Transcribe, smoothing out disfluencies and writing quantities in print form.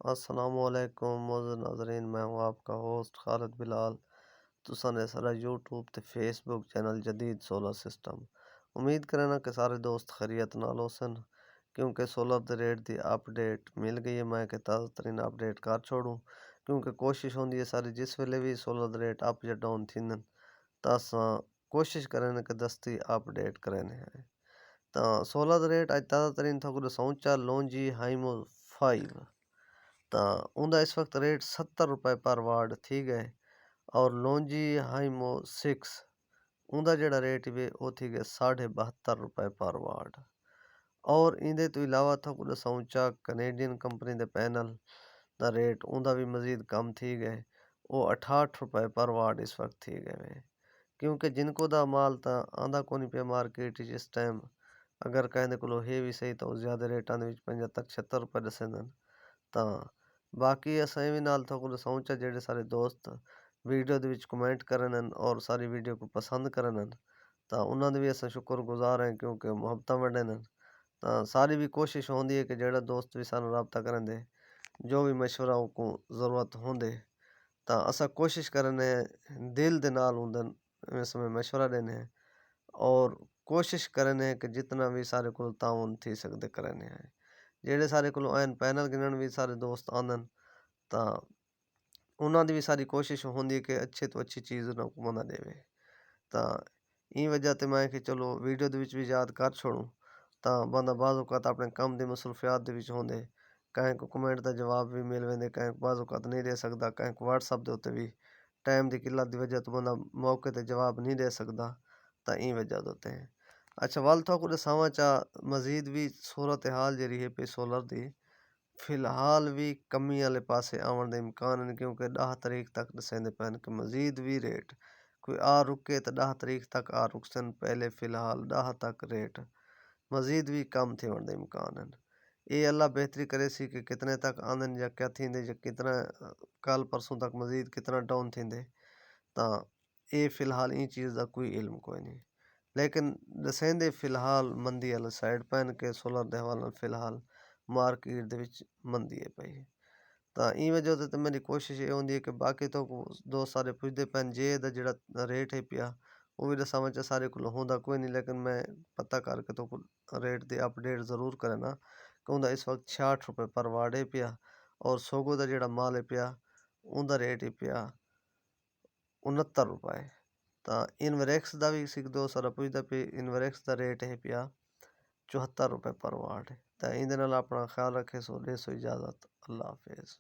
अस्सलामुअलैकुम मोअज़्ज़िज़ नाज़रीन, मैं हूँ आपका होस्ट खालिद बिलाल। तुसां ने सारा यूट्यूब ते फेसबुक चैनल जदीद सोलर सिस्टम। उम्मीद करना कि सारे दोस्त खैरियत नाल होसन, क्योंकि सोलर दे रेट दी अपडेट मिल गई है। मैं कि ताज़ा तरीन अपडेट कर छोड़ूं, क्योंकि कोशिश होंदी है सारी जिस वेले भी सोलर दे रेट अप या डाउन थींदन तां असां कोशिश करन कि दस्ती अपडेट करन है। तां सोलर दे रेट अज ताज़ा तरीन थोको दसूं चा लॉन्जी हाइमो 5 ਤਾਂ ਉਹਦਾ ਇਸ ਵਕਤ ਰੇਟ 70 रुपए पर वाट थी गए और लॉन्जी हाइमो 6 ਉਹਦਾ ਜਿਹੜਾ ਰੇਟ ਵੀ ਉਹ थी गए 72.5 रुपए पर वाट। और ਇਹਦੇ ਤੋਂ ਇਲਾਵਾ ਤੁਹਾਨੂੰ ਦੱਸਾਂ ਚਾ ਕੈਨੇਡੀਅਨ ਕੰਪਨੀ ਦੇ ਪੈਨਲ ਦਾ ਰੇਟ ਉਹਦਾ ਵੀ ਮਜ਼ੀਦ ਕਮ थी गए, ਉਹ 68 रुपए पर वाट इस वक्त थी गए। क्योंकि जिनको दा माल ਤਾਂ ਆਂਦਾ ਕੋਈ ਨਹੀਂ ਪਿਆ ਮਾਰਕੀਟ ਵਿੱਚ ਇਸ ਟਾਈਮ, ਅਗਰ ਕਹਿੰਦੇ ਕੋਲੋਂ ਹੈ ਵੀ ਸਹੀ ਤਾਂ ਉਹ ਜ਼ਿਆਦਾ ਰੇਟਾਂ ਦੇ ਵਿੱਚ 75-76 रुपए ਦੱਸਦੇ ਤਾਂ बाकी असां भी नाल थोको दसूं जेड़े सारे दोस्त वीडियो दे विच कमेंट करन और सारी वीडियो को पसंद करन तां उन्हां दे भी असां शुक्रगुजार हैं, क्योंकि मुहब्बतां वंडन तां सारी भी कोशिश होंदी है कि जेड़ा दोस्त भी सानू राबता करन दे, जो भी मशवरा को ज़रूरत होंदे तां असां कोशिश करने दिल दे नाल उंदन इसमें मशवरा देने और कोशिश करने कि जितना भी सारे को ताउन थी सकदे करने हैं। ਜਿਹੜੇ ਸਾਰੇ ਕੋਲੋਂ ਐਨ ਪੈਨਲ ਗਿਣਨ ਵੀ ਸਾਰੇ ਦੋਸਤ ਆਂदन ਤਾਂ ਉਹਨਾਂ ਦੀ ਵੀ ਸਾਰੀ ਕੋਸ਼ਿਸ਼ ਹੁੰਦੀ ਹੈ ਕਿ ਅੱਛੇ ਤੋਂ ਅੱਛੀ ਚੀਜ਼ ਉਹਨਾਂ ਨੂੰ ਬੰਦਾ ਦੇਵੇ। ਤਾਂ ਇਹ ਵਜ੍ਹਾ ਤੇ ਮੈਂ ਕਿ ਚਲੋ ਵੀਡੀਓ ਦੇ ਵਿੱਚ ਵੀ ਯਾਦ ਕਰ ਛੋੜੂ ਤਾਂ ਬੰਦਾ ਬਾਜ਼ ਔਕਾਤ ਆਪਣੇ ਕੰਮ ਦੀ ਮਸਰੂਫੀਅਤ ਦੇ ਵਿੱਚ ਹੁੰਦੇ, ਕਹੀਂ ਕੋ ਕਮੈਂਟ ਦਾ ਜਵਾਬ ਵੀ ਮਿਲ ਵੈਂਦੇ, ਕਹੀਂ ਬਾਜ਼ ਔਕਾਤ ਨਹੀਂ ਦੇ ਸਕਦਾ, ਕਹੀਂ WhatsApp ਦੇ ਉੱਤੇ ਵੀ टाइम की किल्लत की वजह तो बंदा मौके पर जवाब नहीं दे सकता। तो ई वजह होते हैं। अच्छा वाल तो कुछ सावा चा मजीद भी सूरत हाल जी है पे सोलर दी फिलहाल भी कमी वाले पासे आवन दे इम्कान हैं, क्योंकि 10 तारीख तक दसेंदे पैन कि मजीद भी रेट कोई आ रुके तो 10 तारीख तक आ रुकसन, पहले फिलहाल 10 तक रेट मजीद भी कम थे दे इम्कान हैं। ये अल्लाह बेहतरी करे सी कि कितने तक आंदन या क्या थींदे या कितना कल परसों तक मजीद कितना डाउन थींदे तां ये फिलहाल ई चीज़ का कोई इल्म कोई नहीं, लेकिन दसेंदे फिलहाल मंदी वाला साइड पैन के सोलर दे हवाले फिलहाल मार्केट दे विच मंदी है पई। तां ई वजह ते मेरी कोशिश ये होंदी है कि बाकी तो दो सारे पुछदे पैन जे दा जेड़ा रेट है पिया वो भी दसां च सारे कोल होंदा कोई नहीं, लेकिन मैं पता करके तो रेट दी अपडेट ज़रूर करना कि उंदा इस वक्त 66 रुपए पर वाट है पिया और सोगो दा जेड़ा माल है पिया उंदा रेट है पिया 69 रुपए। ਤਾਂ ਇਨਵਰੈਕਸ ਦਾ ਵੀ ਸਿੱਖ ਦੋ ਸਾਰਾ ਪੁੱਛਦਾ ਪਈ, ਇਨਵਰੈਕਸ ਦਾ ਰੇਟ ਹੈ ਪਿਆ 74 रुपए पर वाट। ਤਾਂ ਇਹਦੇ ਨਾਲ ਆਪਣਾ ਖਿਆਲ ਰੱਖੇ। ਸੋ ਦੇ ਸੋ ਇਜਾਜ਼ਤ, ਅੱਲਾ ਹਾਫਿਜ਼।